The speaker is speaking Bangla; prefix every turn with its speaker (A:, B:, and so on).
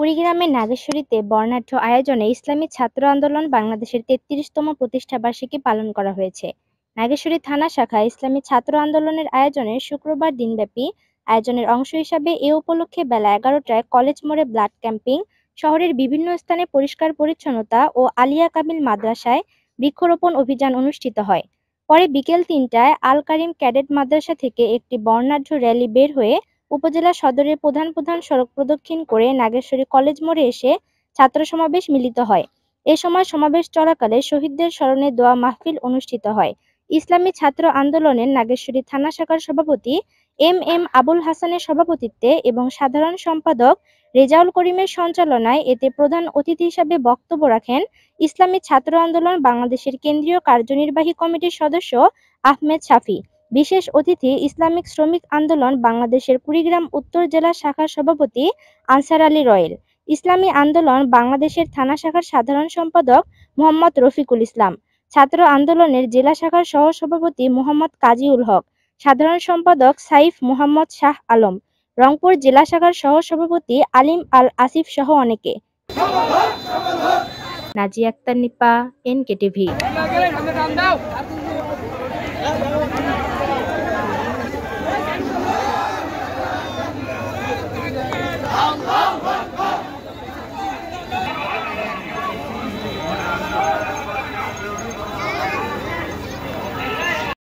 A: কুড়িগ্রামের নাগেশ্বরীতে বর্ণাঢ্য আয়োজনে ইসলামী ছাত্র আন্দোলন বাংলাদেশের ৩৩তম প্রতিষ্ঠাবার্ষিকী পালন করা হয়েছে। নাগেশ্বরী থানা শাখা ইসলামী ছাত্র আন্দোলনের আয়োজনে শুক্রবার দিনব্যাপী আয়োজনের অংশ হিসাবে এ উপলক্ষে বেলা ১১টায় কলেজ মোড়ে ব্লাড ক্যাম্পিং, শহরের বিভিন্ন স্থানে পরিষ্কার পরিচ্ছন্নতা ও আলিয়া কামিল মাদ্রাসায় বৃক্ষরোপণ অভিযান অনুষ্ঠিত হয়। পরে বিকেল ৩টায় আল কারিম ক্যাডেট মাদ্রাসা থেকে একটি বর্ণাঢ্য র্যালি বের হয়ে উপজেলা সদরের প্রধান প্রধান সড়ক প্রদক্ষিণ করে নাগেশ্বরী কলেজ মোড়ে এসে ছাত্র সমাবেশ মিলিত হয়। এ সময় সমাবেশ চলাকালে শহীদদের স্মরণে দোয়া মাহফিল অনুষ্ঠিত হয়। ইসলামী ছাত্র আন্দোলনের নাগেশ্বরী থানা শাখার সভাপতি এম আবুল হাসানের সভাপতিত্বে এবং সাধারণ সম্পাদক রেজাউল করিমের সঞ্চালনায় এতে প্রধান অতিথি হিসাবে বক্তব্য রাখেন ইসলামী ছাত্র আন্দোলন বাংলাদেশের কেন্দ্রীয় কার্যনির্বাহী কমিটির সদস্য আহমেদ শাফি। বিশেষ অতিথি ইসলামিক শ্রমিক আন্দোলন বাংলাদেশের কুড়িগ্রাম উত্তর জেলা শাখার সভাপতি আনসার আলী রয়েল, ইসলামী আন্দোলন বাংলাদেশের থানা শাখার সাধারণ সম্পাদক মোহাম্মদ রফিকুল ইসলাম, ছাত্র আন্দোলনের জেলা শাখার সহ সভাপতি মোহাম্মদ কাজীউল হক, সাধারণ সম্পাদক সাইফ মোহাম্মদ শাহ আলম, রংপুর জেলা শাখার সহ সভাপতি আলিম আল আসিফ সহ অনেকে। Nazia Akter Nipa, NK TV।